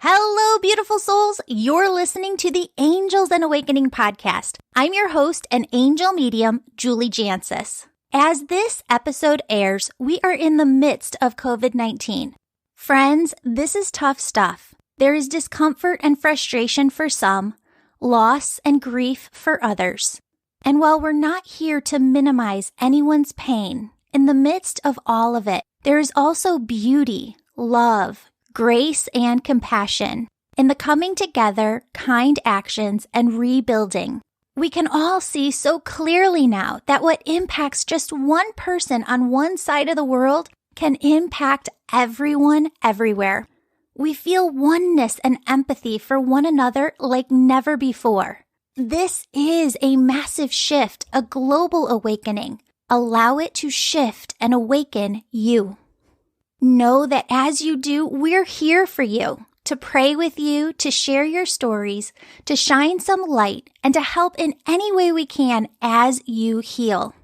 Hello, beautiful souls. You're listening to the Angels and Awakening podcast. I'm your host and angel medium, Julie Jancis. As this episode airs, we are in the midst of COVID-19. Friends, this is tough stuff. There is discomfort and frustration for some, loss and grief for others. And while we're not here to minimize anyone's pain, in the midst of all of it, there is also beauty, love, grace, and compassion in the coming together, kind actions, and rebuilding. We can all see so clearly now that what impacts just one person on one side of the world can impact everyone everywhere. We feel oneness and empathy for one another like never before. This is a massive shift, a global awakening. Allow it to shift and awaken you. Know that as you do, we're here for you, to pray with you, to share your stories, to shine some light, and to help in any way we can as you heal.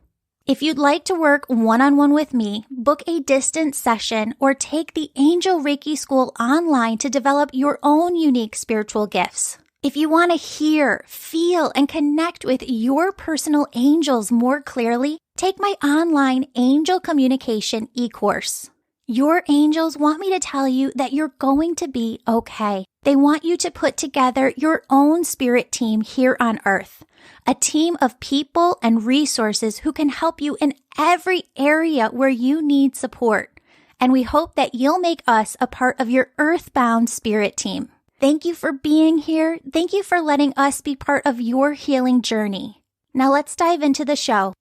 If you'd like to work one-on-one with me, book a distance session, or take the Angel Reiki School online to develop your own unique spiritual gifts. If you want to hear, feel, and connect with your personal angels more clearly, take my online Angel Communication e-course. Your angels want me to tell you that you're going to be okay. They want you to put together your own spirit team here on Earth, a team of people and resources who can help you in every area where you need support. And we hope that you'll make us a part of your earthbound spirit team. Thank you for being here. Thank you for letting us be part of your healing journey. Now let's dive into the show.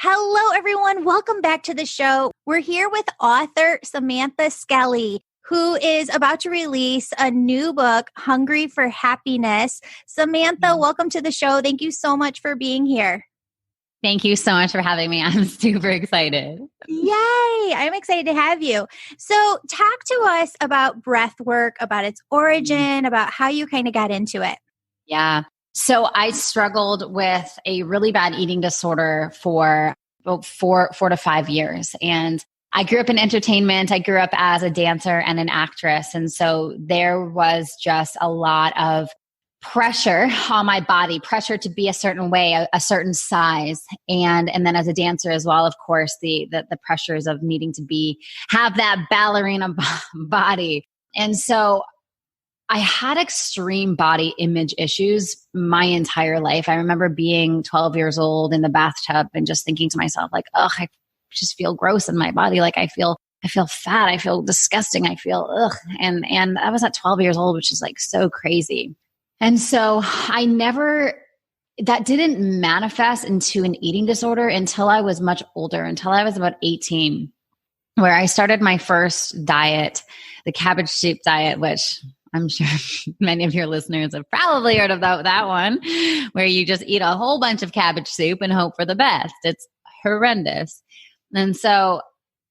Hello, everyone. Welcome back to the show. We're here with author Samantha Skelly, who is about to release a new book, Hungry for Happiness. Samantha, welcome to the show. Thank you so much for being here. Thank you so much for having me. I'm super excited. Yay! I'm excited to have you. So talk to us about breathwork, about its origin, about how you kind of got into it. Yeah. So I struggled with a really bad eating disorder for about 4 to 5 years. And I grew up in entertainment. I grew up as a dancer and an actress. And so there was just a lot of pressure on my body, pressure to be a certain way, a certain size. And then as a dancer as well, of course, the pressures of needing to have that ballerina body. And so I had extreme body image issues my entire life. I remember being 12 years old in the bathtub and just thinking to myself, like, ugh, I just feel gross in my body. Like I feel fat. I feel disgusting. I feel ugh. And I was at 12 years old, which is like so crazy. And so that didn't manifest into an eating disorder until I was much older, until I was about 18, where I started my first diet, the cabbage soup diet, which I'm sure many of your listeners have probably heard about that one, where you just eat a whole bunch of cabbage soup and hope for the best. It's horrendous. And so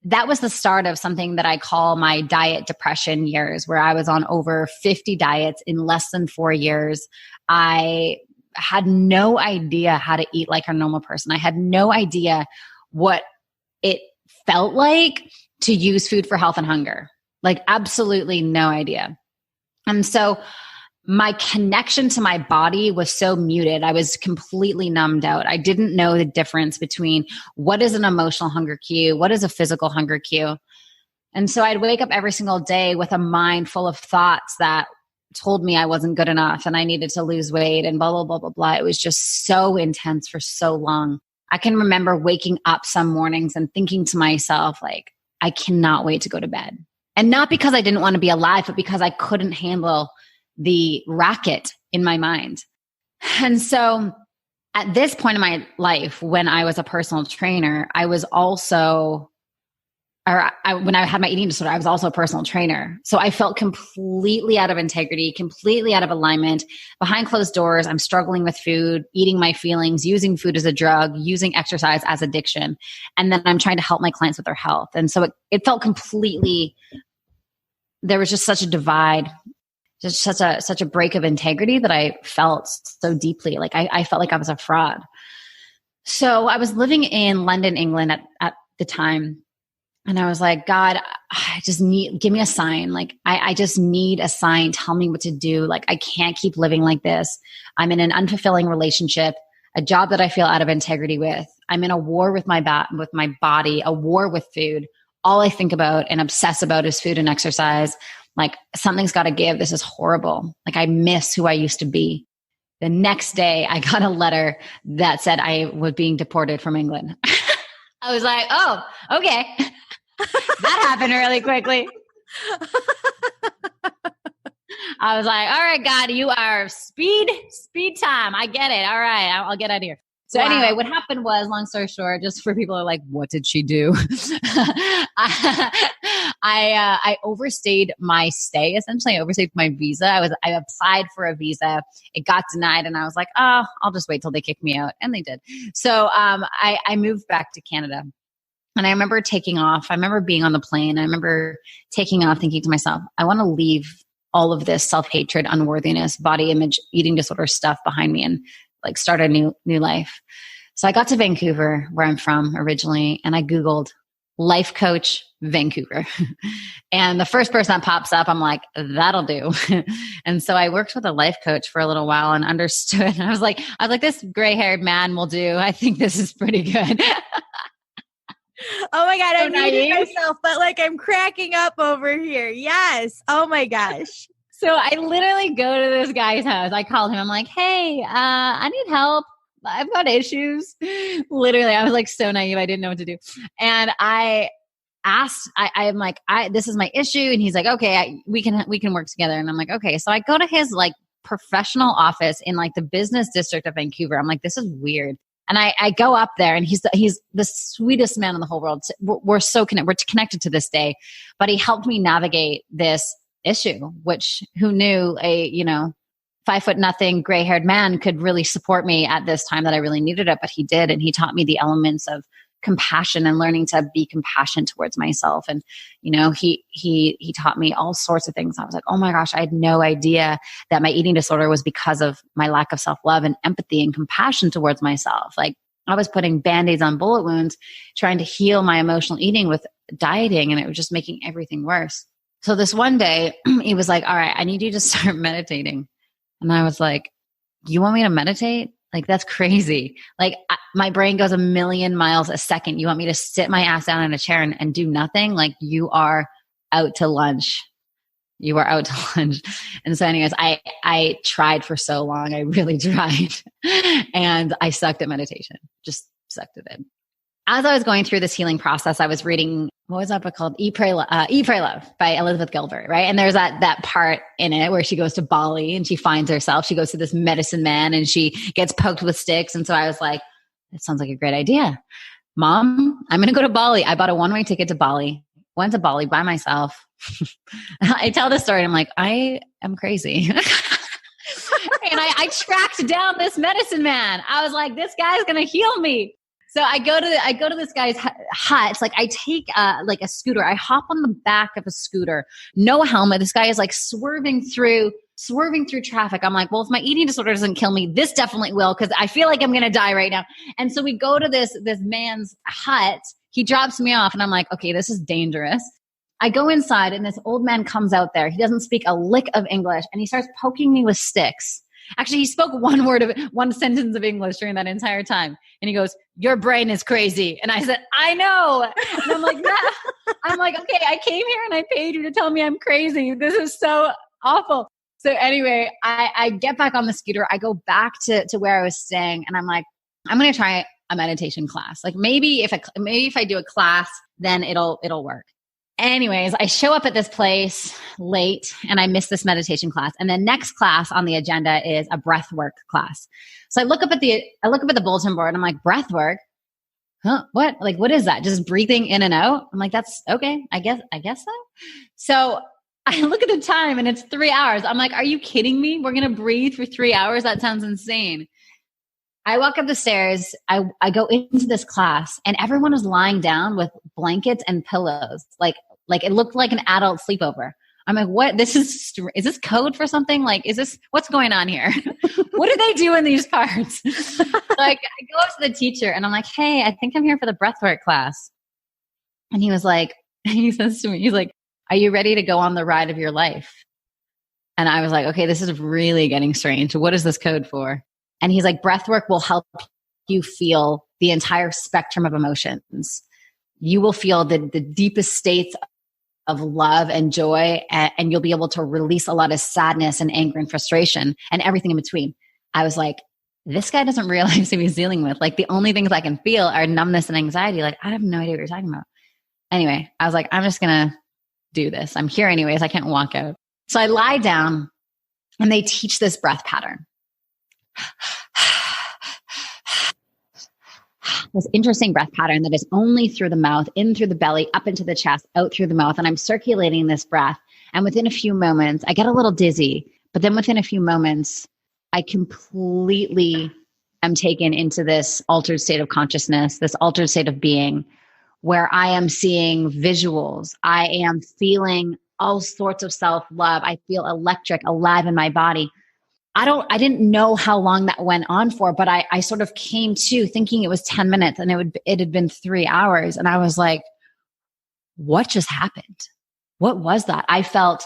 that was the start of something that I call my diet depression years, where I was on over 50 diets in less than 4 years. I had no idea how to eat like a normal person. I had no idea what it felt like to use food for health and hunger. Like absolutely no idea. And so my connection to my body was so muted. I was completely numbed out. I didn't know the difference between what is an emotional hunger cue, what is a physical hunger cue. And so I'd wake up every single day with a mind full of thoughts that told me I wasn't good enough and I needed to lose weight and blah, blah, blah, blah, blah. It was just so intense for so long. I can remember waking up some mornings and thinking to myself, like, I cannot wait to go to bed. And not because I didn't want to be alive, but because I couldn't handle the racket in my mind. And so at this point in my life, when I was a personal trainer, I was also, when I had my eating disorder, I was also a personal trainer. So I felt completely out of integrity, completely out of alignment. Behind closed doors, I'm struggling with food, eating my feelings, using food as a drug, using exercise as addiction. And then I'm trying to help my clients with their health. And so it felt completely, there was just such a divide, just such a break of integrity that I felt so deeply. Like I felt like I was a fraud. So I was living in London, England at the time. And I was like, God, give me a sign. Like, I just need a sign. Tell me what to do. Like, I can't keep living like this. I'm in an unfulfilling relationship, a job that I feel out of integrity with. I'm in a war with my body, a war with food. All I think about and obsess about is food and exercise. Like, something's got to give. This is horrible. Like, I miss who I used to be. The next day, I got a letter that said I was being deported from England. I was like, oh, okay. That happened really quickly. I was like, all right, God, you are speed time. I get it. All right, I'll get out of here. So anyway, what happened was, long story short, just for people who are like, what did she do? I overstayed my stay. Essentially, I overstayed my visa. I applied for a visa. It got denied. And I was like, oh, I'll just wait till they kick me out. And they did. So I moved back to Canada. And I remember taking off. I remember being on the plane. I remember taking off thinking to myself, I want to leave all of this self-hatred, unworthiness, body image, eating disorder stuff behind me and like start a new life. So I got to Vancouver, where I'm from originally, and I Googled life coach Vancouver. And the first person that pops up, I'm like, that'll do. And so I worked with a life coach for a little while and understood. I was like, this gray-haired man will do. I think this is pretty good. Oh my God, So I'm muting myself, but like I'm cracking up over here. Yes. Oh my gosh. So I literally go to this guy's house. I called him. I'm like, hey, I need help. I've got issues. Literally, I was like so naive. I didn't know what to do. And I asked, I'm like, this is my issue. And he's like, okay, we can work together. And I'm like, okay. So I go to his like professional office in like the business district of Vancouver. I'm like, this is weird. And I go up there and he's the sweetest man in the whole world. We're so connected. We're connected to this day, but he helped me navigate this issue, which who knew a, 5'0" gray-haired man could really support me at this time that I really needed it, but he did. And he taught me the elements of compassion and learning to be compassionate towards myself. And, he taught me all sorts of things. I was like, oh my gosh, I had no idea that my eating disorder was because of my lack of self-love and empathy and compassion towards myself. Like I was putting Band-Aids on bullet wounds, trying to heal my emotional eating with dieting, and it was just making everything worse. So this one day he was like, all right, I need you to start meditating. And I was like, you want me to meditate? Like, that's crazy. Like my brain goes a million miles a second. You want me to sit my ass down in a chair and do nothing? Like you are out to lunch. You are out to lunch. And so anyways, I tried for so long. I really tried. And I sucked at meditation, just sucked at it. As I was going through this healing process, I was reading, what was that book called? Eat, Pray, Love by Elizabeth Gilbert, right? And there's that part in it where she goes to Bali and she finds herself. She goes to this medicine man and she gets poked with sticks. And so I was like, that sounds like a great idea. Mom, I'm going to go to Bali. I bought a one-way ticket to Bali, went to Bali by myself. I tell this story and I'm like, I am crazy. And I tracked down this medicine man. I was like, this guy's going to heal me. So I go to this guy's hut. It's like I take like a scooter. I hop on the back of a scooter, no helmet. This guy is like swerving through traffic. I'm like, well, if my eating disorder doesn't kill me, this definitely will, because I feel like I'm going to die right now. And so we go to this man's hut. He drops me off and I'm like, okay, this is dangerous. I go inside and this old man comes out there. He doesn't speak a lick of English and he starts poking me with sticks. Actually, he spoke one sentence of English during that entire time. And he goes, your brain is crazy. And I said, I know. And I'm like, nah. I'm like, okay, I came here and I paid you to tell me I'm crazy. This is so awful. So anyway, I get back on the scooter. I go back to where I was staying and I'm like, I'm going to try a meditation class. Like maybe if I do a class, then it'll work. Anyways, I show up at this place late and I miss this meditation class. And the next class on the agenda is a breathwork class. So I look up at the bulletin board and I'm like, breathwork? Huh? What? Like, what is that? Just breathing in and out? I'm like, that's okay. I guess so. So I look at the time and it's 3 hours. I'm like, are you kidding me? We're going to breathe for 3 hours? That sounds insane. I walk up the stairs, I go into this class and everyone is lying down with blankets and pillows. Like it looked like an adult sleepover. I'm like, what? Is this code for something? Like, what's going on here? What do they do in these parts? Like I go up to the teacher and I'm like, hey, I think I'm here for the breathwork class. And he was like, he says to me, he's like, are you ready to go on the ride of your life? And I was like, okay, this is really getting strange. What is this code for? And he's like, breathwork will help you feel the entire spectrum of emotions. You will feel the deepest states of love and joy, and you'll be able to release a lot of sadness and anger and frustration and everything in between. I was like, this guy doesn't realize who he's dealing with. Like, the only things I can feel are numbness and anxiety. Like, I have no idea what you're talking about. Anyway, I was like, I'm just going to do this. I'm here anyways. I can't walk out. So I lie down and they teach this breath pattern. This interesting breath pattern that is only through the mouth, in through the belly, up into the chest, out through the mouth. And I'm circulating this breath. And within a few moments, I get a little dizzy, but then within a few moments, I completely am taken into this altered state of consciousness, this altered state of being, where I am seeing visuals. I am feeling all sorts of self-love. I feel electric, alive in my body. I didn't know how long that went on for, but I sort of came to thinking it was 10 minutes and it had been 3 hours. And I was like, what just happened? What was that? I felt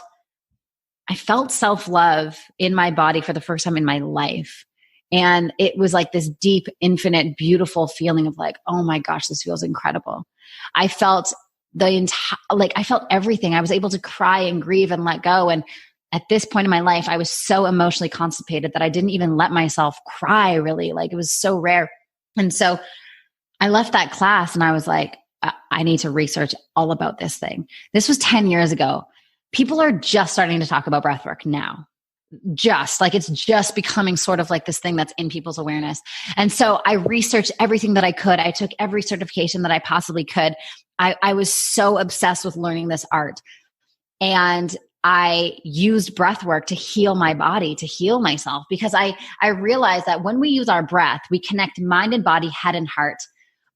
self-love in my body for the first time in my life. And it was like this deep, infinite, beautiful feeling of like, oh my gosh, this feels incredible. I felt I felt everything. I was able to cry and grieve and let go. And at this point in my life, I was so emotionally constipated that I didn't even let myself cry, really. Like, it was so rare. And so I left that class and I was like, I need to research all about this thing. This was 10 years ago. People are just starting to talk about breathwork now. It's just becoming sort of like this thing that's in people's awareness. And so I researched everything that I could. I took every certification that I possibly could. I was so obsessed with learning this art. And I used breathwork to heal my body, to heal myself, because I realized that when we use our breath, we connect mind and body, head and heart.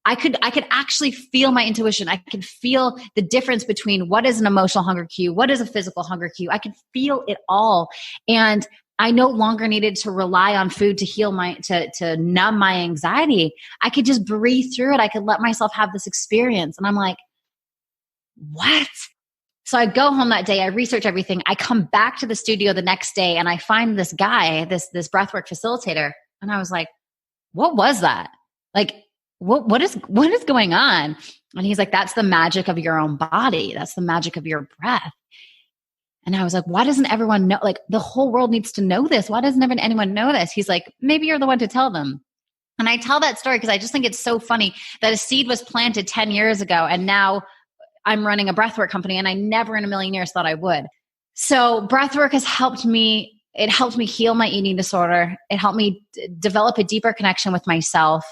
I could actually feel my intuition. I could feel the difference between what is an emotional hunger cue, what is a physical hunger cue. I could feel it all. And I no longer needed to rely on food to heal to numb my anxiety. I could just breathe through it. I could let myself have this experience. And I'm like, what? So I go home that day, I research everything. I come back to the studio the next day and I find this guy, this breathwork facilitator. And I was like, what was that? Like, what is going on? And he's like, that's the magic of your own body. That's the magic of your breath. And I was like, why doesn't everyone know? Like, the whole world needs to know this. Why doesn't anyone know this? He's like, maybe you're the one to tell them. And I tell that story because I just think it's so funny that a seed was planted 10 years ago and now I'm running a breathwork company and I never in a million years thought I would. So breathwork has helped me. It helped me heal my eating disorder. It helped me develop a deeper connection with myself.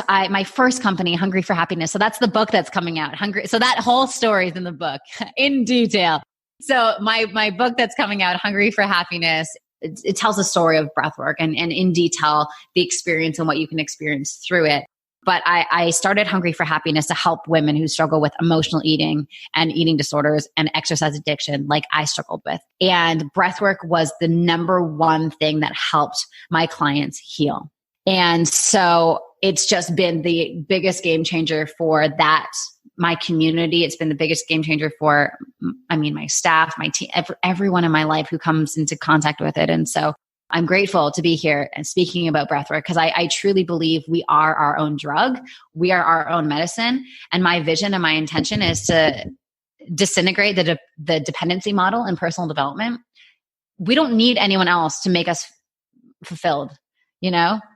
My first company, Hungry for Happiness. So that's the book that's coming out. So that whole story is in the book in detail. So my book that's coming out, Hungry for Happiness, it tells the story of breathwork and in detail the experience and what you can experience through it. But I started Hungry for Happiness to help women who struggle with emotional eating and eating disorders and exercise addiction like I struggled with. And breathwork was the number one thing that helped my clients heal. And so it's just been the biggest game changer for my community. It's been the biggest game changer for, my staff, my team, everyone in my life who comes into contact with it. And so I'm grateful to be here and speaking about breathwork because I truly believe we are our own drug. We are our own medicine. And my vision and my intention is to disintegrate the dependency model in personal development. We don't need anyone else to make us fulfilled.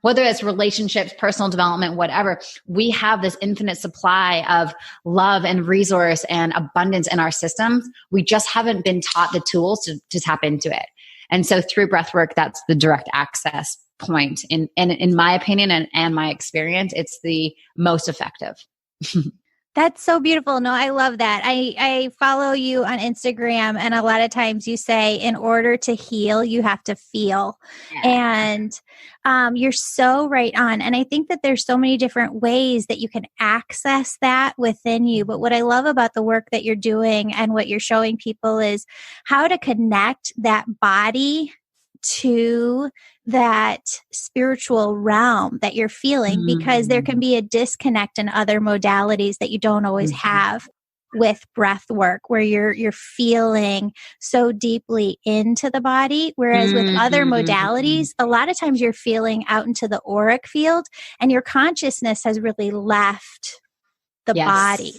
Whether it's relationships, personal development, whatever, we have this infinite supply of love and resource and abundance in our systems. We just haven't been taught the tools to tap into it. And so through breathwork, that's the direct access point. In my opinion and my experience, it's the most effective. That's so beautiful. No, I love that. I follow you on Instagram, and a lot of times you say, in order to heal, you have to feel. Yeah. And you're so right on. And I think that there's so many different ways that you can access that within you. But what I love about the work that you're doing and what you're showing people is how to connect that body to that spiritual realm that you're feeling, because there can be a disconnect in other modalities that you don't always have with breath work, where you're feeling so deeply into the body. Whereas with other modalities, a lot of times you're feeling out into the auric field and your consciousness has really left the body.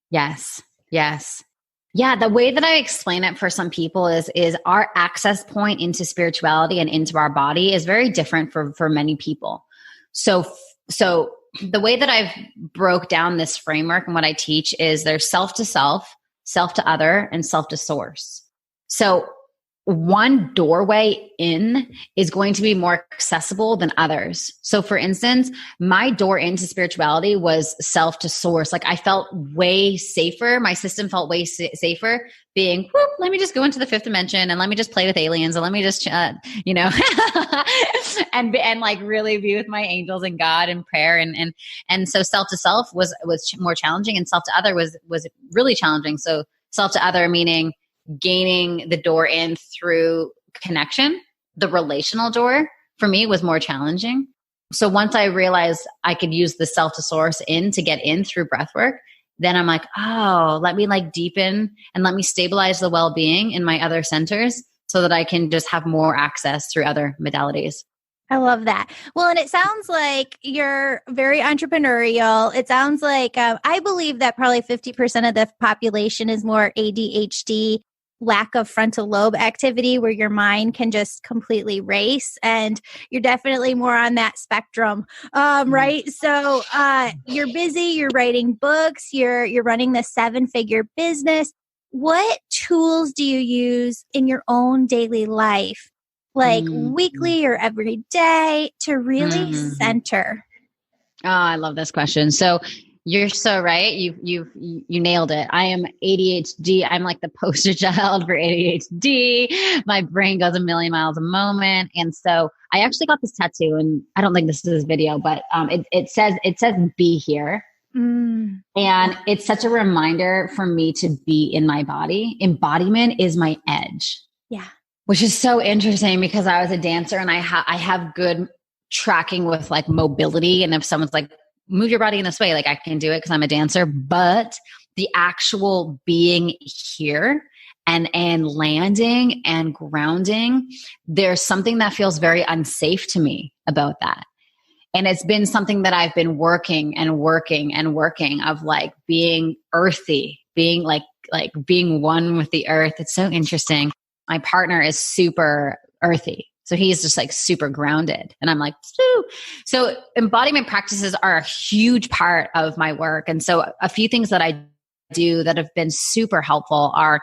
Yes. Yes. Yeah. The way that I explain it for some people is our access point into spirituality and into our body is very different for many people. So the way that I've broke down this framework and what I teach is there's self to self, self to other, and self to source. So one doorway in is going to be more accessible than others. So for instance, my door into spirituality was self to source. Like I felt way safer. My system felt way safer being, whoop, let me just go into the fifth dimension and let me just play with aliens and let me just, and like really be with my angels and God and prayer. And so self to self was more challenging, and self to other was really challenging. So self to other meaning gaining the door in through connection. The relational door for me was more challenging. So once I realized I could use the self to source in to get in through breath work, then I'm like, oh, let me like deepen and let me stabilize the well-being in my other centers so that I can just have more access through other modalities. I love that. Well, and it sounds like you're very entrepreneurial. It sounds like I believe that probably 50% of the population is more ADHD, lack of frontal lobe activity, where your mind can just completely race, and you're definitely more on that spectrum, right? So you're busy, you're writing books, you're running this 7-figure business. What tools do you use in your own daily life, like weekly or every day, to really center? Oh, I love this question. So you're so right. You nailed it. I am ADHD. I'm like the poster child for ADHD. My brain goes a million miles a moment. And so I actually got this tattoo, and I don't think this is a video, but it says be here. And it's such a reminder for me to be in my body. Embodiment is my edge. Yeah. Which is so interesting because I was a dancer, and I have good tracking with like mobility. And if someone's like, move your body in this way, like I can do it because I'm a dancer. But the actual being here and landing and grounding, there's something that feels very unsafe to me about that. And it's been something that I've been working of like being earthy, being like being one with the earth. It's so interesting. My partner is super earthy. So he's just like super grounded. And I'm like, Phew. So embodiment practices are a huge part of my work. And so a few things that I do that have been super helpful are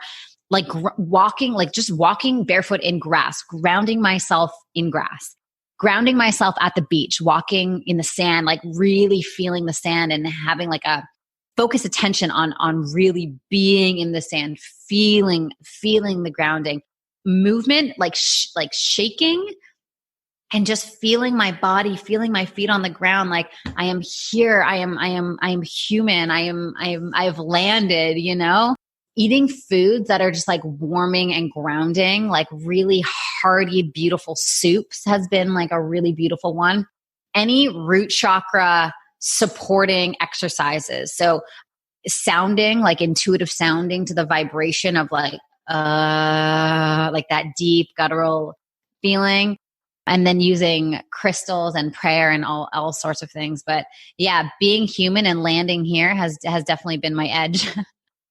like walking barefoot in grass, grounding myself in grass, grounding myself at the beach, walking in the sand, like really feeling the sand and having like a focused attention on really being in the sand, feeling the grounding. Movement, like shaking and just feeling my body, feeling my feet on the ground. Like I am here. I am human. I have landed, eating foods that are just like warming and grounding, like really hearty, beautiful soups has been like a really beautiful one. Any root chakra supporting exercises. So sounding, like intuitive sounding to the vibration of like that deep guttural feeling, and then using crystals and prayer and all sorts of things. But yeah, being human and landing here has definitely been my edge.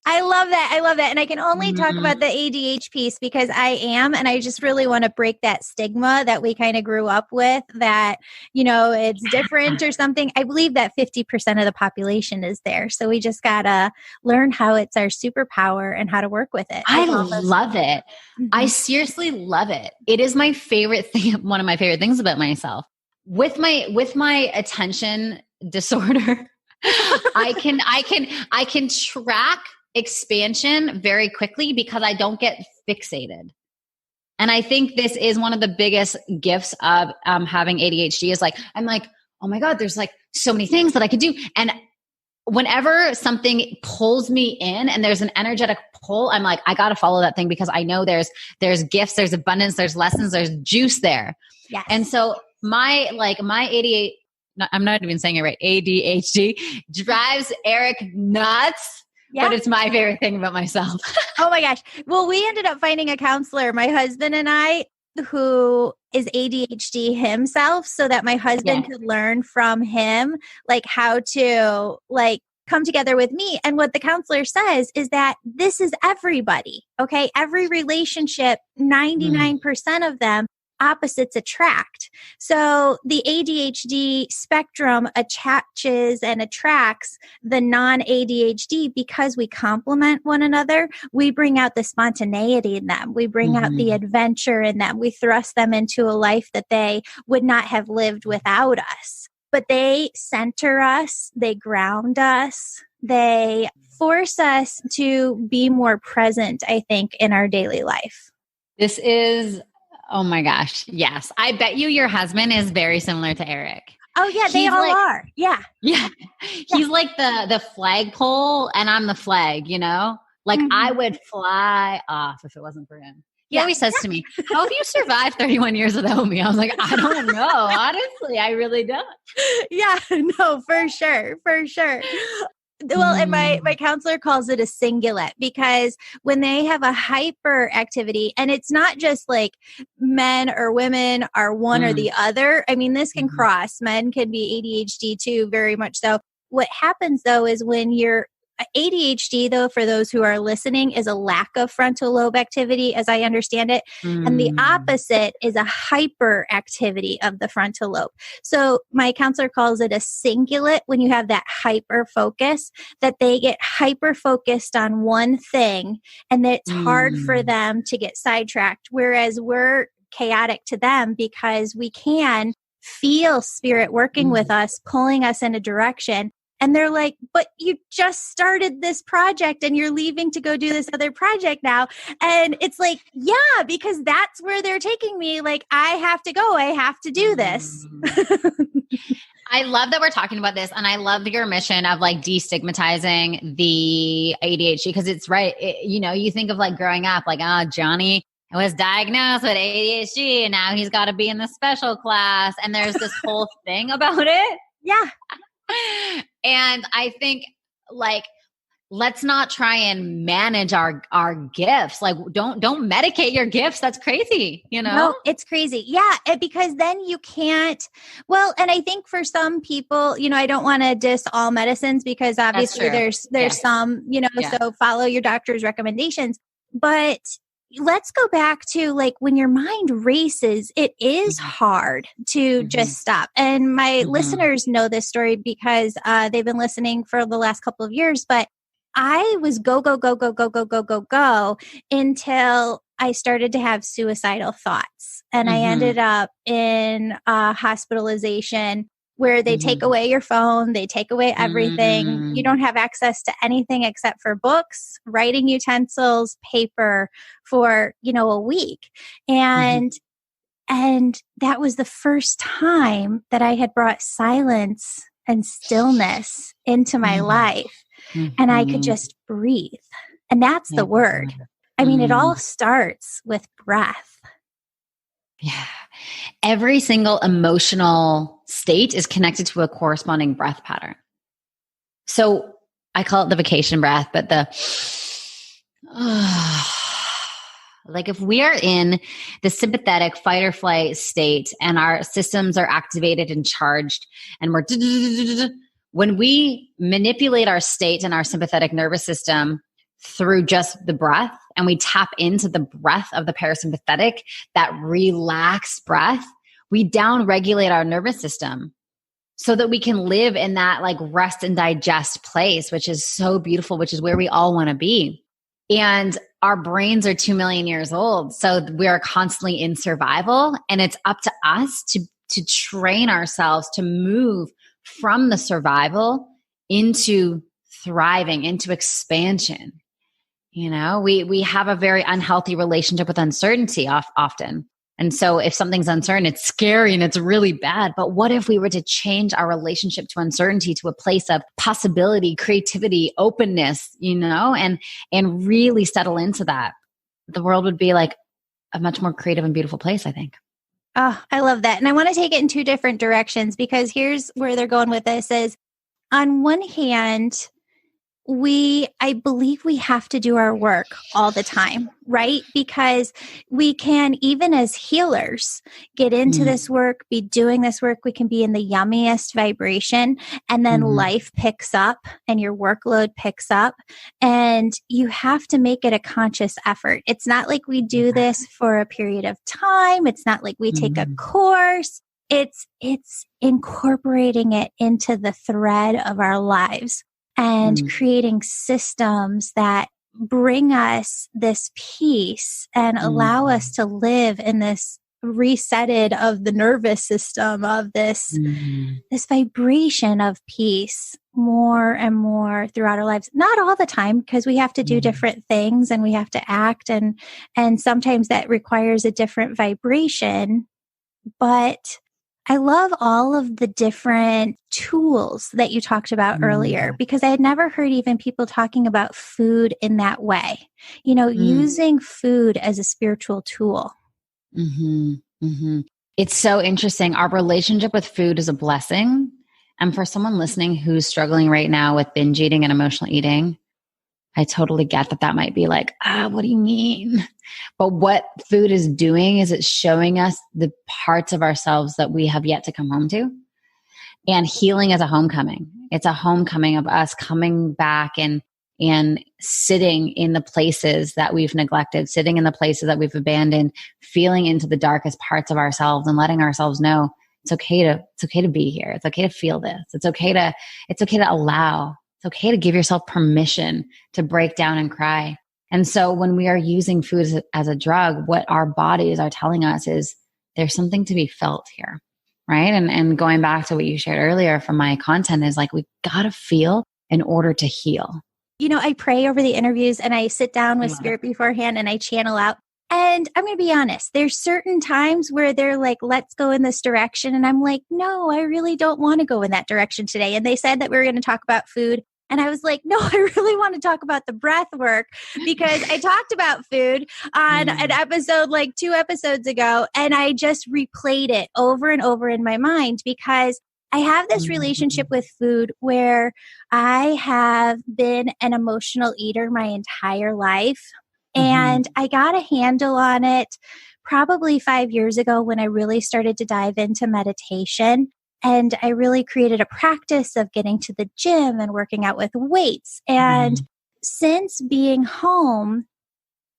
I love that. And I can only talk about the ADHD piece because I am, and I just really want to break that stigma that we kind of grew up with that, it's different or something. I believe that 50% of the population is there. So we just got to learn how it's our superpower and how to work with it. I love it. I seriously love it. It is my favorite thing. One of my favorite things about myself with my attention disorder. I can track expansion very quickly because I don't get fixated. And I think this is one of the biggest gifts of having ADHD is like, I'm like, oh my God, there's like so many things that I could do. And whenever something pulls me in and there's an energetic pull, I'm like, I got to follow that thing because I know there's gifts, there's abundance, there's lessons, there's juice there. Yes. And so my ADHD, I'm not even saying it right, ADHD drives Eric nuts, but it's my favorite thing about myself. Oh my gosh. Well, we ended up finding a counselor, my husband and I, who is ADHD himself, so that my husband could learn from him, like how to come together with me. And what the counselor says is that this is everybody. Okay. Every relationship, 99% of them, opposites attract. So the ADHD spectrum attaches and attracts the non-ADHD because we complement one another. We bring out the spontaneity in them. We bring out the adventure in them. We thrust them into a life that they would not have lived without us. But they center us, they ground us, they force us to be more present, I think, in our daily life. This is, oh my gosh, yes. I bet you your husband is very similar to Eric. Oh yeah, they all are. Yeah. He's like the flagpole and I'm the flag, you know? Like I would fly off if it wasn't for him. He always says to me, how have you survived 31 years without me? I was like, I don't know. Honestly, I really don't. Yeah, no, for sure. For sure. Well, and my counselor calls it a singulate because when they have a hyperactivity, and it's not just like men or women are one or the other. I mean, this can cross. Men can be ADHD too, very much so. What happens though is when you're ADHD, though, for those who are listening, is a lack of frontal lobe activity, as I understand it. And the opposite is a hyperactivity of the frontal lobe. So my counselor calls it a cingulate when you have that hyper focus, that they get hyper focused on one thing and that it's hard for them to get sidetracked. Whereas we're chaotic to them because we can feel spirit working with us, pulling us in a direction. And they're like, but you just started this project and you're leaving to go do this other project now. And it's like, yeah, because that's where they're taking me. Like, I have to go. I have to do this. I love that we're talking about this. And I love your mission of like destigmatizing the ADHD because it's right. You know, you think of like growing up, like, oh, Johnny was diagnosed with ADHD and now he's got to be in the special class. And there's this whole thing about it. Yeah. And I think like, let's not try and manage our gifts. Like don't medicate your gifts. That's crazy. You know? No, it's crazy. Yeah. Because then you can't, well, and I think for some people, you know, I don't want to diss all medicines because obviously there's some, you know, so follow your doctor's recommendations, but let's go back to like when your mind races, it is hard to just stop. And my listeners know this story because they've been listening for the last couple of years, but I was go until I started to have suicidal thoughts. And I ended up in hospitalization where they take away your phone, they take away everything. You don't have access to anything except for books, writing utensils, paper for, you know, a week. And that was the first time that I had brought silence and stillness into my life. And I could just breathe. And that's the word. I mean, it all starts with breath. Yeah. Every single emotional state is connected to a corresponding breath pattern. So I call it the vacation breath, but like if we are in the sympathetic fight or flight state and our systems are activated and charged and we're when we manipulate our state and our sympathetic nervous system through just the breath and we tap into the breath of the parasympathetic, that relaxed breath, we down-regulate our nervous system so that we can live in that like rest and digest place, which is so beautiful, which is where we all want to be. And our brains are 2 million years old. So we are constantly in survival and it's up to us to train ourselves to move from the survival into thriving, into expansion. You know, we have a very unhealthy relationship with uncertainty often. And so if something's uncertain, it's scary and it's really bad. But what if we were to change our relationship to uncertainty to a place of possibility, creativity, openness, and really settle into that? The world would be like a much more creative and beautiful place, I think. Oh, I love that. And I want to take it in two different directions, because here's where they're going with this is, on one hand, I believe we have to do our work all the time, right? Because we can, even as healers, get into this work, be doing this work. We can be in the yummiest vibration, and then life picks up and your workload picks up, and you have to make it a conscious effort. It's not like we do this for a period of time. It's not like we take a course. It's incorporating it into the thread of our lives and creating systems that bring us this peace and allow us to live in this resetted of the nervous system of this vibration of peace more and more throughout our lives. Not all the time, because we have to do different things and we have to act, and sometimes that requires a different vibration. But I love all of the different tools that you talked about earlier, because I had never heard even people talking about food in that way, using food as a spiritual tool. It's so interesting. Our relationship with food is a blessing. And for someone listening who's struggling right now with binge eating and emotional eating, I totally get that might be like, what do you mean? But what food is doing is it's showing us the parts of ourselves that we have yet to come home to. And healing is a homecoming. It's a homecoming of us coming back and sitting in the places that we've neglected, sitting in the places that we've abandoned, feeling into the darkest parts of ourselves and letting ourselves know it's okay to be here. It's okay to feel this. It's okay to allow. It's okay to give yourself permission to break down and cry. And so when we are using food as a drug, what our bodies are telling us is there's something to be felt here, right? And going back to what you shared earlier from my content is like, we got to feel in order to heal. I pray over the interviews and I sit down with spirit beforehand and I channel out. And I'm going to be honest, there's certain times where they're like, let's go in this direction. And I'm like, no, I really don't want to go in that direction today. And they said that we were going to talk about food. And I was like, no, I really want to talk about the breath work, because I talked about food on an episode like 2 episodes ago. And I just replayed it over and over in my mind, because I have this relationship with food where I have been an emotional eater my entire life. And I got a handle on it probably 5 years ago when I really started to dive into meditation. And I really created a practice of getting to the gym and working out with weights. And since being home,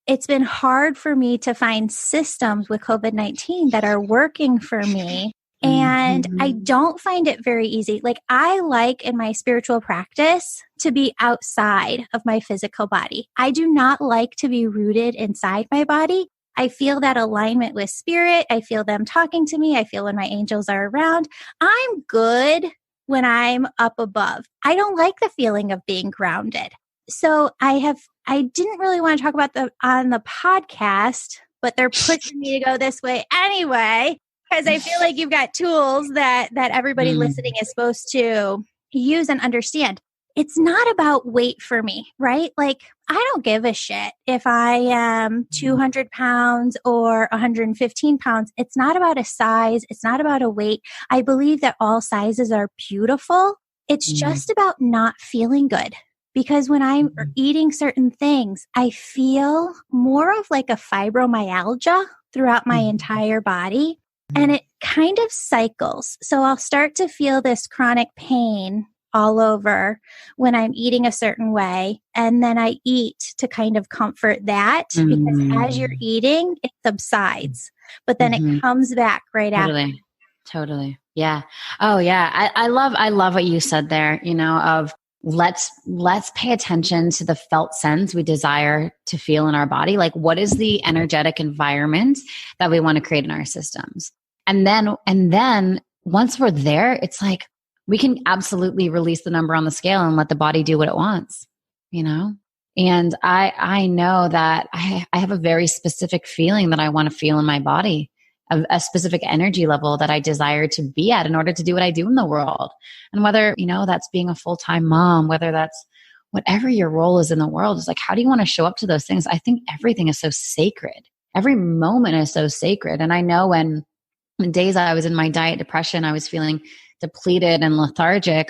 it's been hard for me to find systems with COVID-19 that are working for me. And I don't find it very easy. Like, I like in my spiritual practice to be outside of my physical body. I do not like to be rooted inside my body. I feel that alignment with spirit. I feel them talking to me. I feel when my angels are around. I'm good when I'm up above. I don't like the feeling of being grounded. So I didn't really want to talk about on the podcast, but they're pushing me to go this way anyway, because I feel like you've got tools that everybody listening is supposed to use and understand. It's not about weight for me, right? Like, I don't give a shit if I am 200 pounds or 115 pounds. It's not about a size. It's not about a weight. I believe that all sizes are beautiful. It's just about not feeling good. Because when I'm eating certain things, I feel more of like a fibromyalgia throughout my entire body. And it kind of cycles. So I'll start to feel this chronic pain all over when I'm eating a certain way. And then I eat to kind of comfort that, because as you're eating, it subsides, but then it comes back right after. Totally. Yeah. Oh yeah. I love what you said there, of let's pay attention to the felt sense we desire to feel in our body. Like, what is the energetic environment that we want to create in our systems? And then once we're there, it's like, we can absolutely release the number on the scale and let the body do what it wants, And I know that I have a very specific feeling that I want to feel in my body. a specific energy level that I desire to be at in order to do what I do in the world. And whether, that's being a full-time mom, whether that's whatever your role is in the world, is like, how do you want to show up to those things? I think everything is so sacred. Every moment is so sacred. And I know when days I was in my diet depression, I was feeling depleted and lethargic,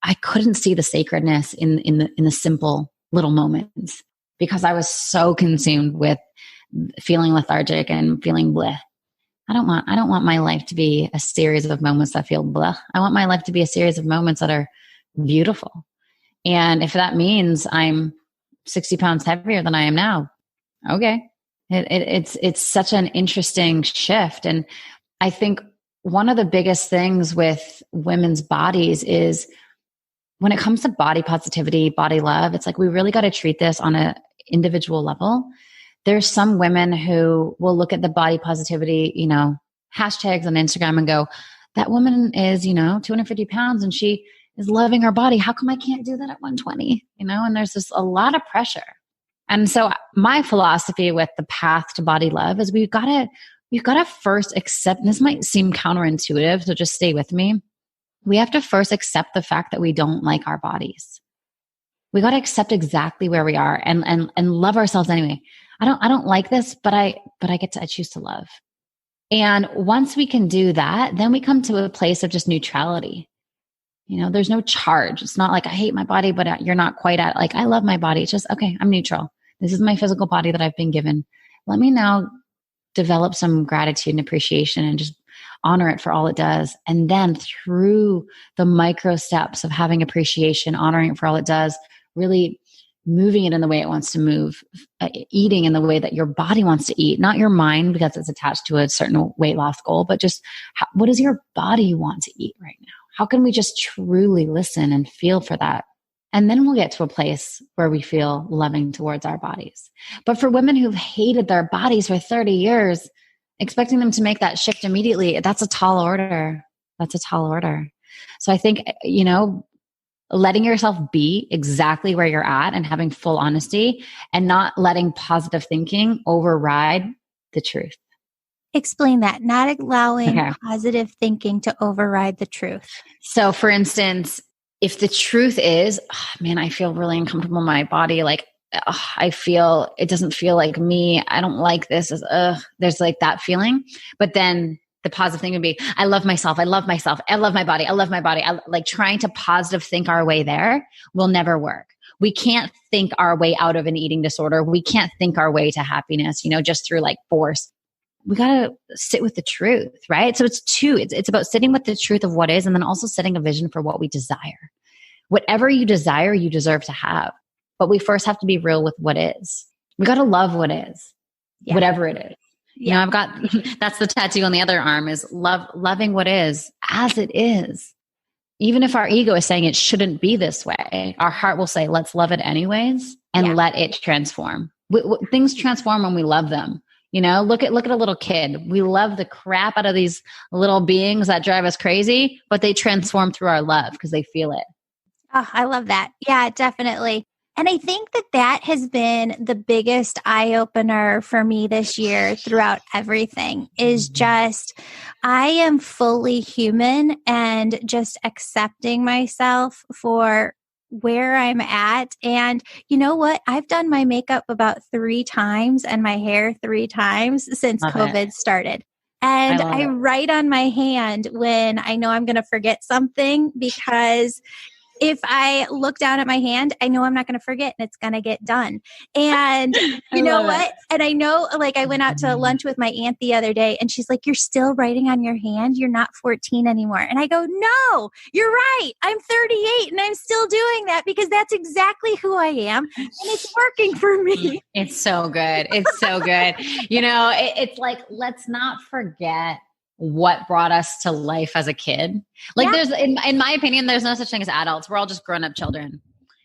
I couldn't see the sacredness in the simple little moments because I was so consumed with feeling lethargic and feeling bleh. I don't want my life to be a series of moments that feel bleh. I want my life to be a series of moments that are beautiful. And if that means I'm 60 pounds heavier than I am now, okay. It's such an interesting shift. And I think one of the biggest things with women's bodies is when it comes to body positivity, body love, it's like we really got to treat this on an individual level. There's some women who will look at the body positivity, hashtags on Instagram and go, that woman is, 250 pounds and she is loving her body. How come I can't do that at 120? And there's just a lot of pressure. And so my philosophy with the path to body love is we've got to first accept, and this might seem counterintuitive, so just stay with me. We have to first accept the fact that we don't like our bodies. We got to accept exactly where we are and love ourselves anyway. I don't like this, but I choose to love. And once we can do that, then we come to a place of just neutrality. There's no charge. It's not like I hate my body, but you're not quite at like, I love my body. It's just, okay, I'm neutral. This is my physical body that I've been given. Let me now develop some gratitude and appreciation and just honor it for all it does. And then through the micro steps of having appreciation, honoring it for all it does, really moving it in the way it wants to move, eating in the way that your body wants to eat, not your mind because it's attached to a certain weight loss goal, but just what does your body want to eat right now? How can we just truly listen and feel for that? And then we'll get to a place where we feel loving towards our bodies. But for women who've hated their bodies for 30 years, expecting them to make that shift immediately, that's a tall order. That's a tall order. So I think, letting yourself be exactly where you're at and having full honesty and not letting positive thinking override the truth. Explain that. Not allowing positive thinking to override the truth. So for instance, if the truth is, I feel really uncomfortable in my body. Like, I feel, it doesn't feel like me. I don't like this. There's like that feeling. But then the positive thing would be, I love myself. I love myself. I love my body. I love my body. Like trying to positive think our way there will never work. We can't think our way out of an eating disorder. We can't think our way to happiness, just through like force. We got to sit with the truth, right? So it's about sitting with the truth of what is, and then also setting a vision for what we desire. Whatever you desire, you deserve to have. But we first have to be real with what is. We got to love what is, whatever it is. I've got, that's the tattoo on the other arm is loving what is as it is. Even if our ego is saying it shouldn't be this way, our heart will say, let's love it anyways and let it transform. Things transform when we love them. Look at a little kid. We love the crap out of these little beings that drive us crazy, but they transform through our love because they feel it. Oh, I love that. Yeah, definitely. And I think that has been the biggest eye-opener for me this year throughout everything is just, I am fully human and just accepting myself for where I'm at. And you know what? I've done my makeup about 3 times and my hair 3 times since COVID started. And I write on my hand when I know I'm going to forget something because if I look down at my hand, I know I'm not going to forget and it's going to get done. And you know what? And I know, like, I went out to lunch with my aunt the other day and she's like, you're still writing on your hand. You're not 14 anymore. And I go, no, you're right. I'm 38 and I'm still doing that because that's exactly who I am. And it's working for me. It's so good. It's so good. It's like, let's not forget what brought us to life as a kid. Like there's, in my opinion, there's no such thing as adults. We're all just grown-up children.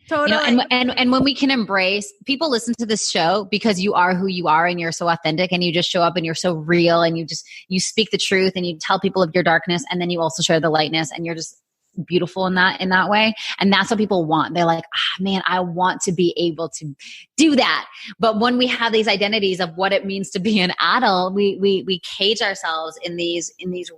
Totally. And when we can embrace, people listen to this show because you are who you are and you're so authentic and you just show up and you're so real and you speak the truth and you tell people of your darkness and then you also share the lightness and you're just beautiful in that way. And that's what people want. They're like, man, I want to be able to do that. But when we have these identities of what it means to be an adult, we cage ourselves in these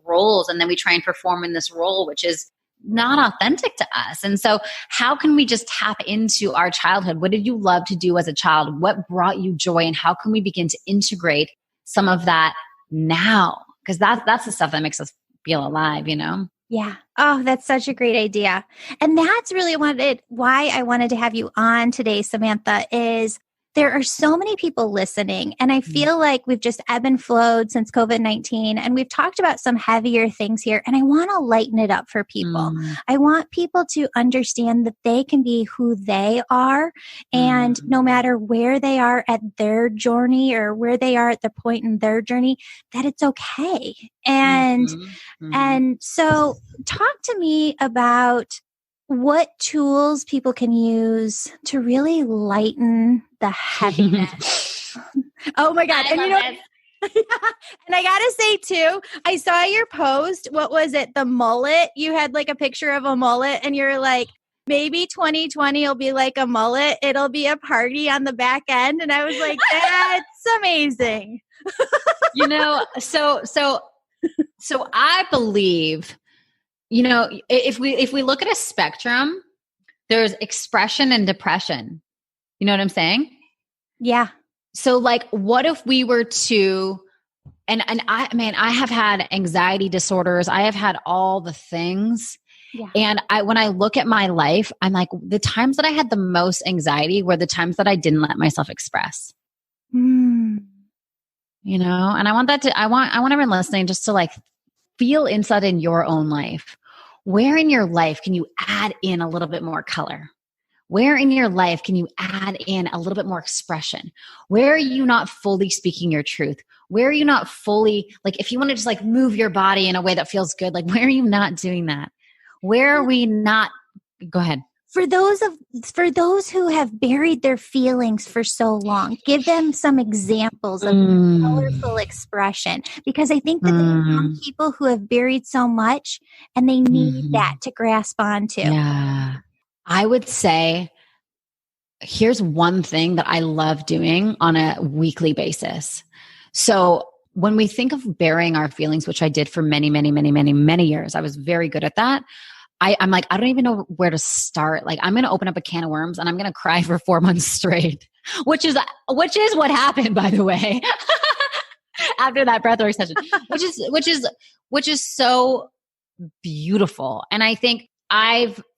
roles, and then we try and perform in this role, which is not authentic to us. And so how can we just tap into our childhood? What did you love to do as a child? What brought you joy? And how can we begin to integrate some of that now? Because that's the stuff that makes us feel alive, you know? Yeah. Oh, that's such a great idea. And that's really why I wanted to have you on today, Samantha, is there are so many people listening. And I feel like we've just ebb and flowed since COVID-19. And we've talked about some heavier things here. And I want to lighten it up for people. I want people to understand that they can be who they are. And no matter where they are at their journey or where they are at the point in their journey, that it's okay. And so talk to me about what tools people can use to really lighten the heaviness. Oh my God. And you know, and I gotta say too, I saw your post. What was it? The mullet. You had like a picture of a mullet and you're like, maybe 2020 will be like a mullet. It'll be a party on the back end. And I was like, that's amazing. You know, so I believe, you know, if we look at a spectrum, there's expression and depression. You know what I'm saying? Yeah. So like, what if we were to, and I have had anxiety disorders. I have had all the things. Yeah. And when I look at my life, I'm like, the times that I had the most anxiety were the times that I didn't let myself express. You know, and I want everyone listening just to like feel inside in your own life. Where in your life can you add in a little bit more color? Where in your life can you add in a little bit more expression? Where are you not fully speaking your truth? Where are you not fully, like, if you want to just like move your body in a way that feels good, like, where are you not doing that? Where are we not? Go ahead. For those who have buried their feelings for so long, give them some examples of colorful expression, because I think that there are some people who have buried so much and they need that to grasp onto. Yeah. I would say, here's one thing that I love doing on a weekly basis. So when we think of burying our feelings, which I did for many, many, many, many, many years, I was very good at that. I'm like, I don't even know where to start. Like, I'm going to open up a can of worms and I'm going to cry for 4 months straight, which is what happened, by the way, after that breathwork session, which is so beautiful. And I think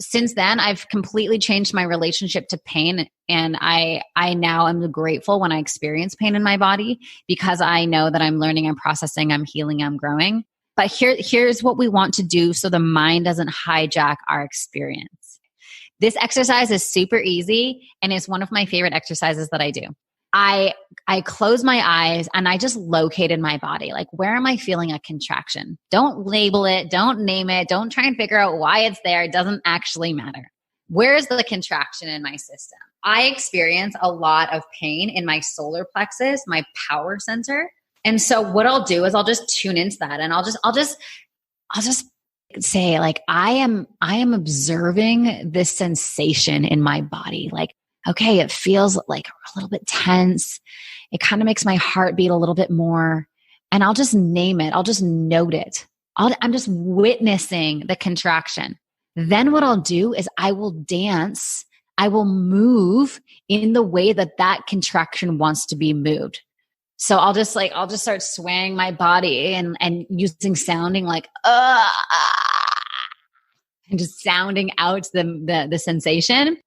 since then I've completely changed my relationship to pain. And I now am grateful when I experience pain in my body, because I know that I'm learning, I'm processing, I'm healing, I'm growing. But here's what we want to do so the mind doesn't hijack our experience. This exercise is super easy and it's one of my favorite exercises that I do. I close my eyes and I just locate in my body, like, where am I feeling a contraction? Don't label it. Don't name it. Don't try and figure out why it's there. It doesn't actually matter. Where is the contraction in my system? I experience a lot of pain in my solar plexus, my power center. And so what I'll do is I'll just tune into that, and I'll just say, like, I am observing this sensation in my body. Like, okay, it feels like a little bit tense. It kind of makes my heart beat a little bit more. And I'll just name it. I'll just note it. I'm just witnessing the contraction. Then what I'll do is I will dance. I will move in the way that contraction wants to be moved. So I'll just start swaying my body and using sounding like, and just sounding out the sensation.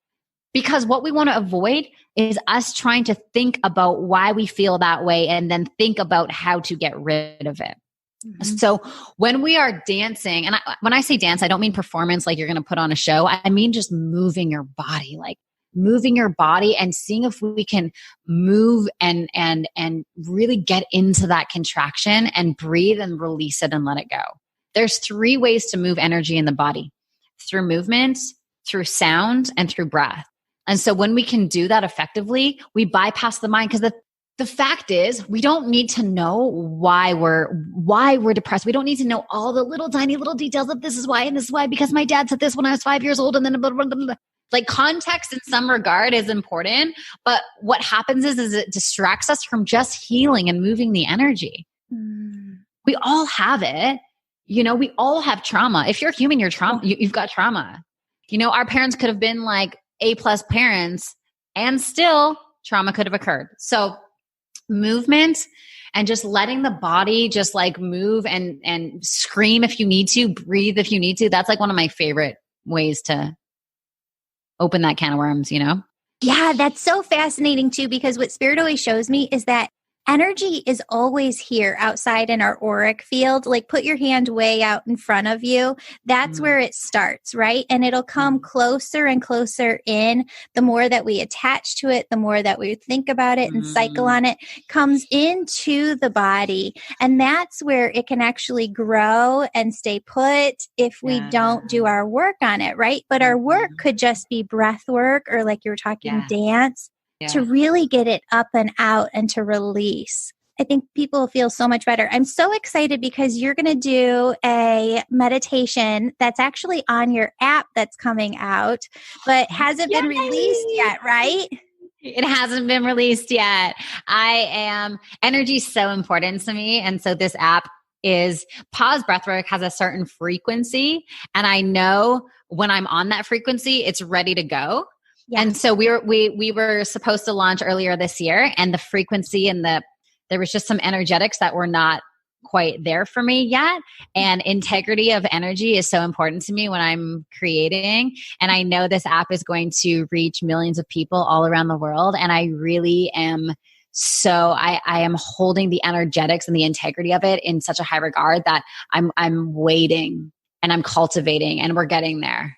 Because what we want to avoid is us trying to think about why we feel that way and then think about how to get rid of it. Mm-hmm. So when we are dancing, and when I say dance, I don't mean performance like you're going to put on a show. I mean just moving your body, like moving your body and seeing if we can move and really get into that contraction and breathe and release it and let it go. There's 3 ways to move energy in the body: through movement, through sound, and through breath. And so when we can do that effectively, we bypass the mind, because the fact is, we don't need to know why we're depressed. We don't need to know all the little tiny little details of this is why and this is why, because my dad said this when I was 5 years old, and then blah, blah, blah, blah. Like context in some regard is important, but what happens is it distracts us from just healing and moving the energy. We all have it. We all have trauma. If you're human, you're trauma. You've got trauma. Our parents could have been like A+ parents, and still trauma could have occurred. So movement and just letting the body just like move and scream if you need to, breathe if you need to. That's like one of my favorite ways to open that can of worms, Yeah, that's so fascinating too, because what Spirit always shows me is that energy is always here outside in our auric field. Like put your hand way out in front of you. That's where it starts, right? And it'll come closer and closer in. The more that we attach to it, the more that we think about it and cycle on it, comes into the body. And that's where it can actually grow and stay put if we don't do our work on it, right? But our work could just be breath work, or like you were talking, dance. To really get it up and out and to release. I think people feel so much better. I'm so excited because you're going to do a meditation that's actually on your app that's coming out, but hasn't been released yet, right? It hasn't been released yet. Energy is so important to me. And so this app is Pause Breathwork has a certain frequency. And I know when I'm on that frequency, it's ready to go. Yeah. And so we were supposed to launch earlier this year, and the frequency and there was just some energetics that were not quite there for me yet. And integrity of energy is so important to me when I'm creating. And I know this app is going to reach millions of people all around the world. And I really am I am holding the energetics and the integrity of it in such a high regard that I'm waiting and I'm cultivating, and we're getting there.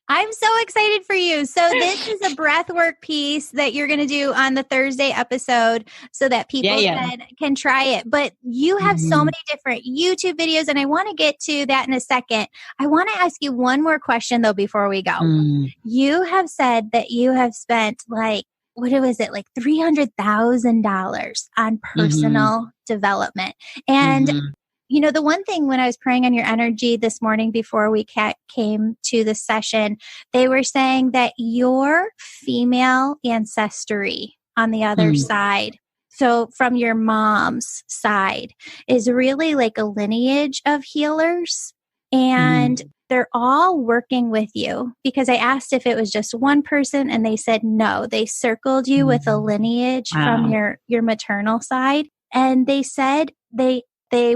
I'm so excited for you. So this is a breathwork piece that you're going to do on the Thursday episode so that people can try it. But you have so many different YouTube videos, and I want to get to that in a second. I want to ask you one more question, though, before we go. You have said that you have spent like $300,000 on personal development. And the one thing when I was praying on your energy this morning before we came to the session, they were saying that your female ancestry on the other side, so from your mom's side, is really like a lineage of healers. And they're all working with you, because I asked if it was just one person, and they said no. They circled you with a lineage from your maternal side. And they said they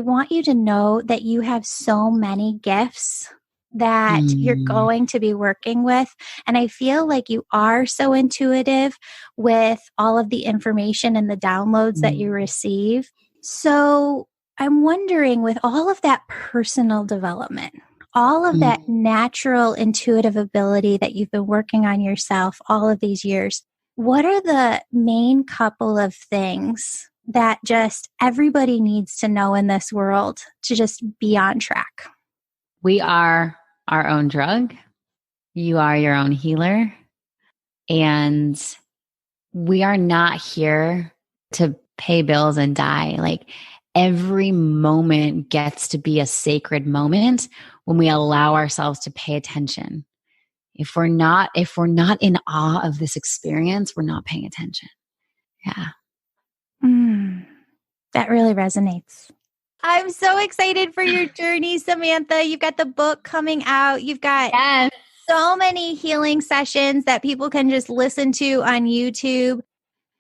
want you to know that you have so many gifts that you're going to be working with. And I feel like you are so intuitive with all of the information and the downloads that you receive. So I'm wondering, with all of that personal development, all of that natural intuitive ability that you've been working on yourself all of these years, what are the main couple of things that just everybody needs to know in this world to just be on track? We are our own drug. You are your own healer. And we are not here to pay bills and die. Like every moment gets to be a sacred moment when we allow ourselves to pay attention. If we're not in awe of this experience, we're not paying attention. Yeah. That really resonates. I'm so excited for your journey, Samantha. You've got the book coming out. You've got so many healing sessions that people can just listen to on YouTube.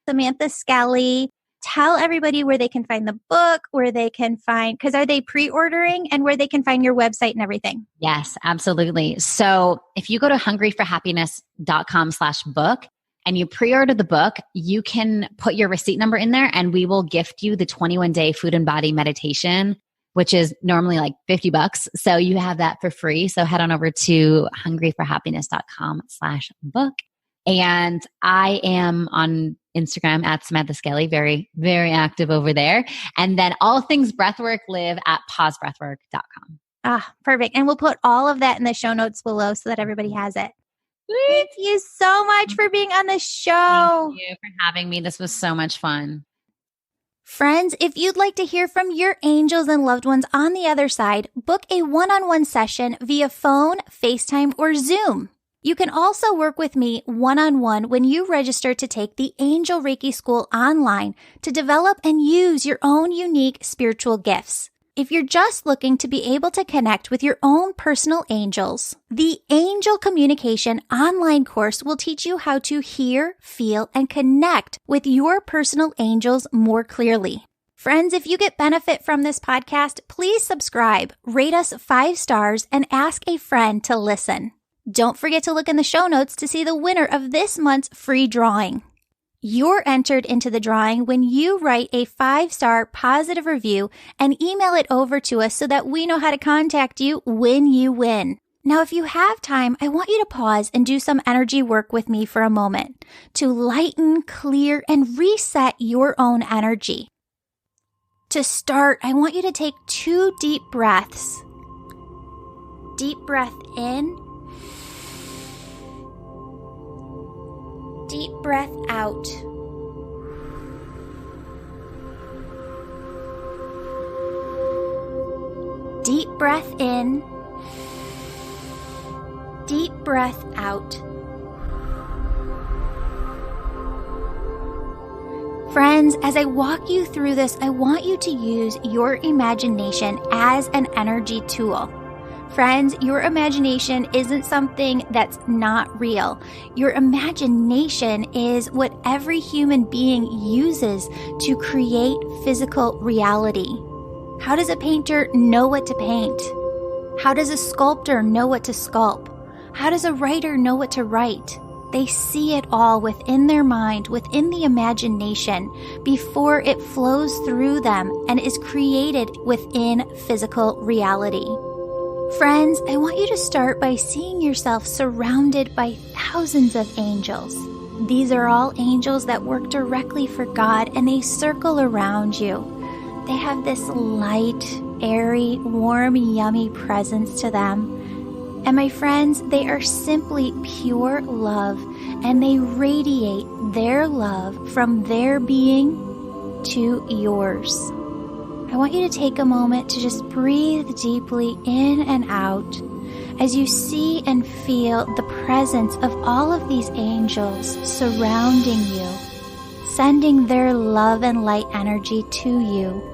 Samantha Skelly, tell everybody where they can find the book, where they can find, because are they pre-ordering, and where they can find your website and everything? Yes, absolutely. So if you go to hungryforhappiness.com/book, and you pre-order the book, you can put your receipt number in there, and we will gift you the 21-day food and body meditation, which is normally like $50. So you have that for free. So head on over to hungryforhappiness.com/book. And I am on Instagram at Samantha Skelly, very, very active over there. And then all things breathwork live at pausebreathwork.com. Perfect. And we'll put all of that in the show notes below so that everybody has it. Thank you so much for being on the show. Thank you for having me. This was so much fun. Friends, if you'd like to hear from your angels and loved ones on the other side, book a one-on-one session via phone, FaceTime, or Zoom. You can also work with me one-on-one when you register to take the Angel Reiki School online to develop and use your own unique spiritual gifts. If you're just looking to be able to connect with your own personal angels, the Angel Communication online course will teach you how to hear, feel, and connect with your personal angels more clearly. Friends, if you get benefit from this podcast, please subscribe, rate us 5 stars, and ask a friend to listen. Don't forget to look in the show notes to see the winner of this month's free drawing. You're entered into the drawing when you write a 5-star positive review and email it over to us so that we know how to contact you when you win. Now, if you have time, I want you to pause and do some energy work with me for a moment to lighten, clear, and reset your own energy. To start, I want you to take 2 deep breaths. Deep breath in. Deep breath out. Deep breath in. Deep breath out. Friends, as I walk you through this, I want you to use your imagination as an energy tool. Friends, your imagination isn't something that's not real. Your imagination is what every human being uses to create physical reality. How does a painter know what to paint? How does a sculptor know what to sculpt? How does a writer know what to write? They see it all within their mind, within the imagination, before it flows through them and is created within physical reality. Friends, I want you to start by seeing yourself surrounded by thousands of angels. These are all angels that work directly for God, and they circle around you. They have this light, airy, warm, yummy presence to them. And my friends, they are simply pure love, and they radiate their love from their being to yours. I want you to take a moment to just breathe deeply in and out as you see and feel the presence of all of these angels surrounding you, sending their love and light energy to you.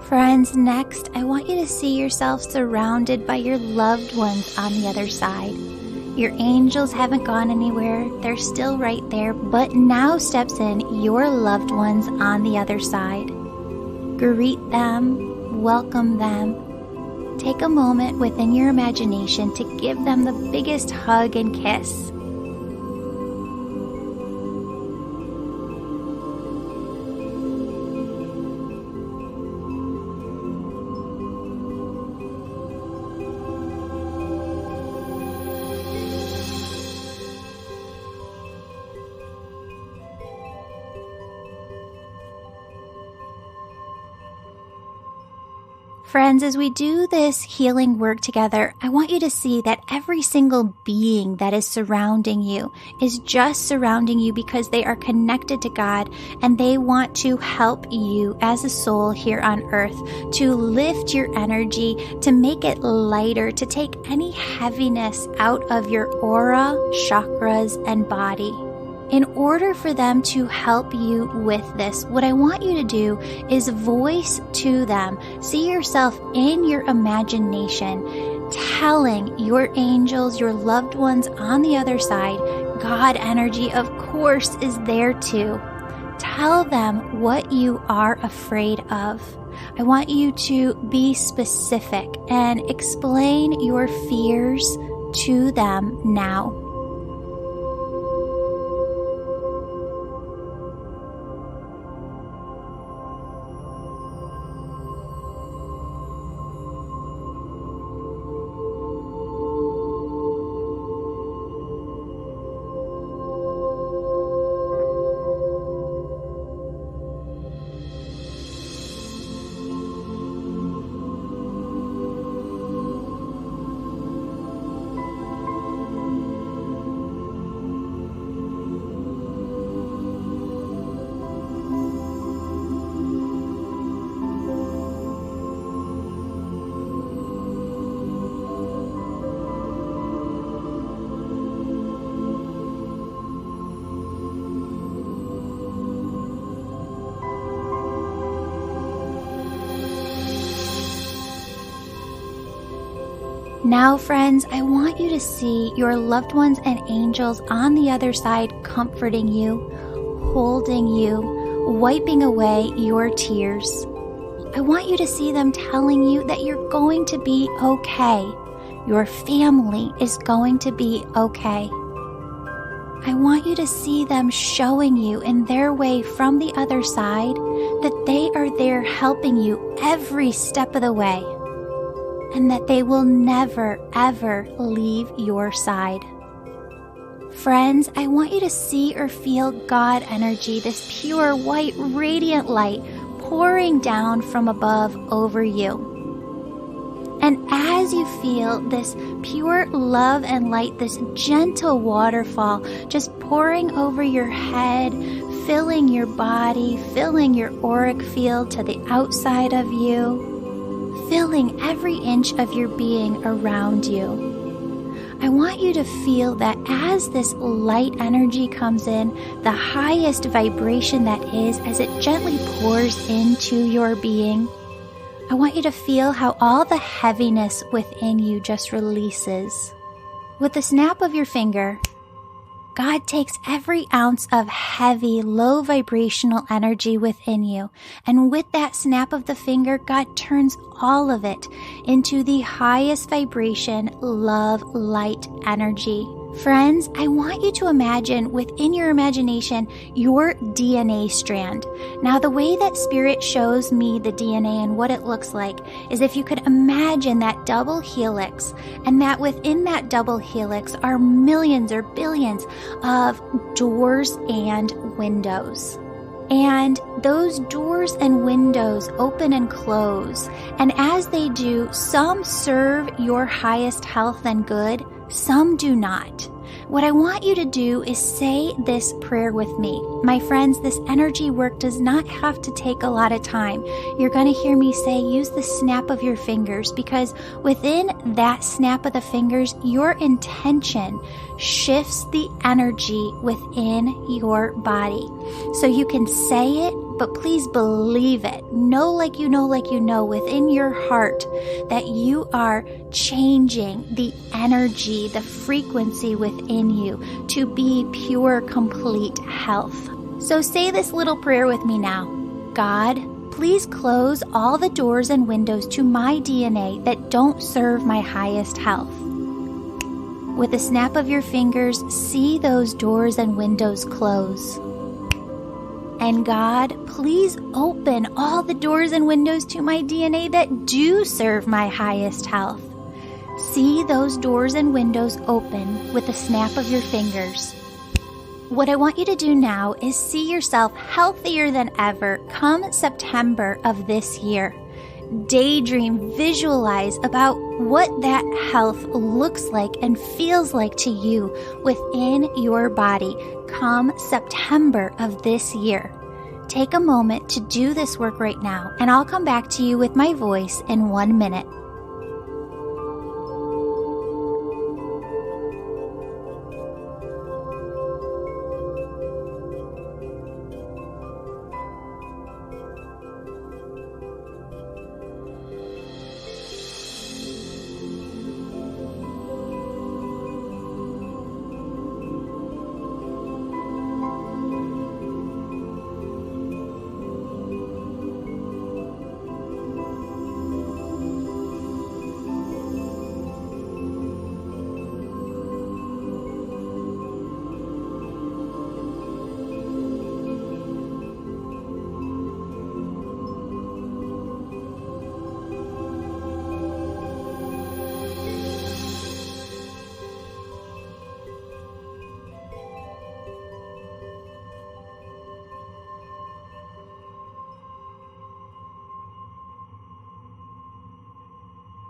Friends, next, I want you to see yourself surrounded by your loved ones on the other side. Your angels haven't gone anywhere. They're still right there, but now steps in your loved ones on the other side. Greet them, welcome them. Take a moment within your imagination to give them the biggest hug and kiss. Friends, as we do this healing work together, I want you to see that every single being that is surrounding you is just surrounding you because they are connected to God, and they want to help you as a soul here on earth to lift your energy, to make it lighter, to take any heaviness out of your aura, chakras, and body. In order for them to help you with this, what I want you to do is voice to them. See yourself in your imagination, telling your angels, your loved ones on the other side, God energy, of course, is there too. Tell them what you are afraid of. I want you to be specific and explain your fears to them now. Now, friends, I want you to see your loved ones and angels on the other side comforting you, holding you, wiping away your tears. I want you to see them telling you that you're going to be okay. Your family is going to be okay. I want you to see them showing you in their way from the other side that they are there helping you every step of the way, and that they will never, ever leave your side. Friends, I want you to see or feel God energy, this pure, white, radiant light pouring down from above over you. And as you feel this pure love and light, this gentle waterfall just pouring over your head, filling your body, filling your auric field to the outside of you, filling every inch of your being around you, I want you to feel that as this light energy comes in, the highest vibration that is, as it gently pours into your being, I want you to feel how all the heaviness within you just releases. With the snap of your finger, God takes every ounce of heavy, low vibrational energy within you, and with that snap of the finger, God turns all of it into the highest vibration, love, light energy. Friends, I want you to imagine within your imagination your DNA strand. Now, the way that Spirit shows me the DNA and what it looks like is if you could imagine that double helix, and that within that double helix are millions or billions of doors and windows. And those doors and windows open and close. And as they do, some serve your highest health and good, some do not. What I want you to do is say this prayer with me. My friends, this energy work does not have to take a lot of time. You're going to hear me say, use the snap of your fingers, because within that snap of the fingers, your intention shifts the energy within your body. So you can say it, but please believe it. Know like you know within your heart that you are changing the energy, the frequency within you to be pure, complete health. So say this little prayer with me now. God, please close all the doors and windows to my DNA that don't serve my highest health. With a snap of your fingers, see those doors and windows close. And God, please open all the doors and windows to my DNA that do serve my highest health. See those doors and windows open with the snap of your fingers. What I want you to do now is see yourself healthier than ever come September of this year. Daydream, visualize about what that health looks like and feels like to you within your body come September of this year. Take a moment to do this work right now, and I'll come back to you with my voice in 1 minute.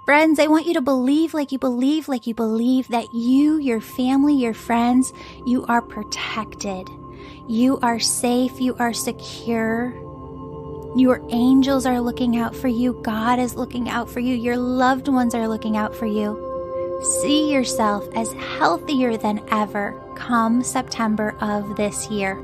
Friends, I want you to believe like you believe that you, your family, your friends, you are protected. You are safe. You are secure. Your angels are looking out for you. God is looking out for you. Your loved ones are looking out for you. See yourself as healthier than ever come September of this year.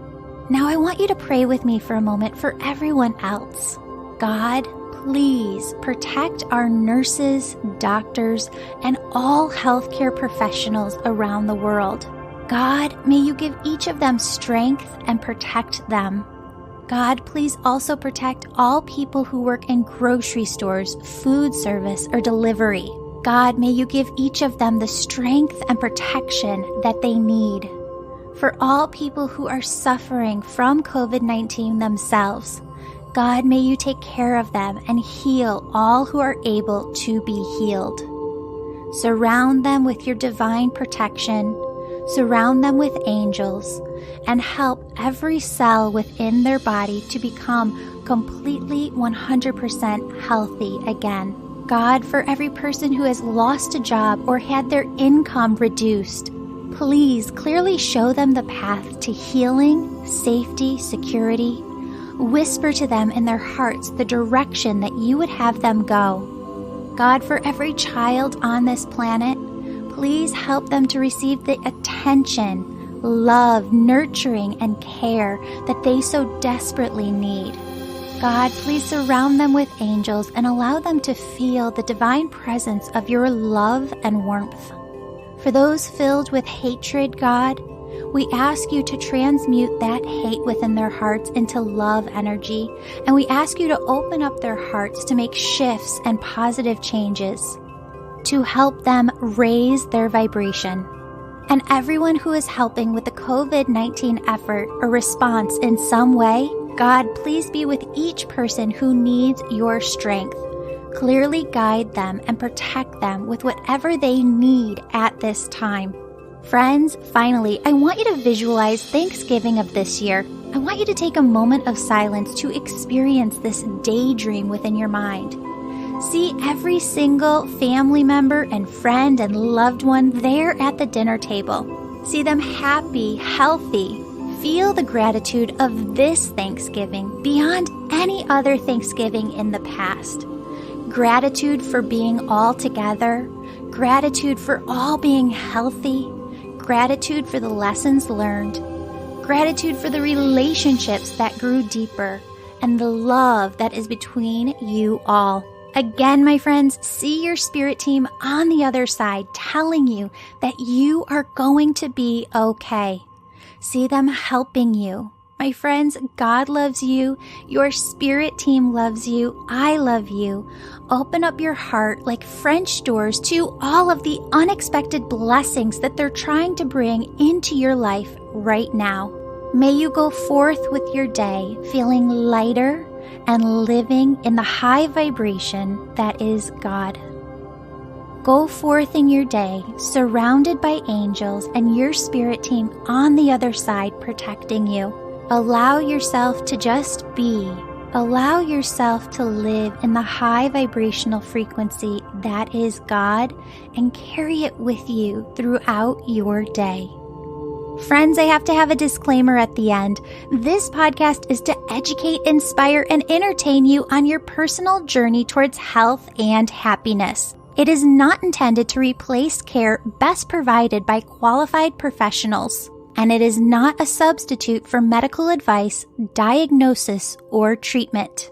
Now I want you to pray with me for a moment for everyone else. God, please protect our nurses, doctors, and all healthcare professionals around the world. God, may you give each of them strength and protect them. God, please also protect all people who work in grocery stores, food service, or delivery. God, may you give each of them the strength and protection that they need. For all people who are suffering from COVID-19 themselves, God, may you take care of them and heal all who are able to be healed. Surround them with your divine protection. Surround them with angels, and help every cell within their body to become completely 100% healthy again. God, for every person who has lost a job or had their income reduced, please clearly show them the path to healing, safety, security. Whisper to them in their hearts the direction that you would have them go. God, for every child on this planet, please help them to receive the attention, love, nurturing, and care that they so desperately need. God, please surround them with angels and allow them to feel the divine presence of your love and warmth. For those filled with hatred, God, we ask you to transmute that hate within their hearts into love energy, and we ask you to open up their hearts to make shifts and positive changes, to help them raise their vibration. And everyone who is helping with the COVID-19 effort or response in some way, God, please be with each person who needs your strength. Clearly guide them and protect them with whatever they need at this time. Friends, finally, I want you to visualize Thanksgiving of this year. I want you to take a moment of silence to experience this daydream within your mind. See every single family member and friend and loved one there at the dinner table. See them happy, healthy. Feel the gratitude of this Thanksgiving beyond any other Thanksgiving in the past. Gratitude for being all together. Gratitude for all being healthy. Gratitude for the lessons learned. Gratitude for the relationships that grew deeper and the love that is between you all. Again, my friends, see your spirit team on the other side telling you that you are going to be okay. See them helping you. My friends, God loves you. Your spirit team loves you. I love you. Open up your heart like French doors to all of the unexpected blessings that they're trying to bring into your life right now. May you go forth with your day feeling lighter and living in the high vibration that is God. Go forth in your day surrounded by angels and your spirit team on the other side protecting you. Allow yourself to just be. Allow yourself to live in the high vibrational frequency that is God and carry it with you throughout your day. Friends, I have to have a disclaimer at the end. This podcast is to educate, inspire, and entertain you on your personal journey towards health and happiness. It is not intended to replace care best provided by qualified professionals, and it is not a substitute for medical advice, diagnosis, or treatment.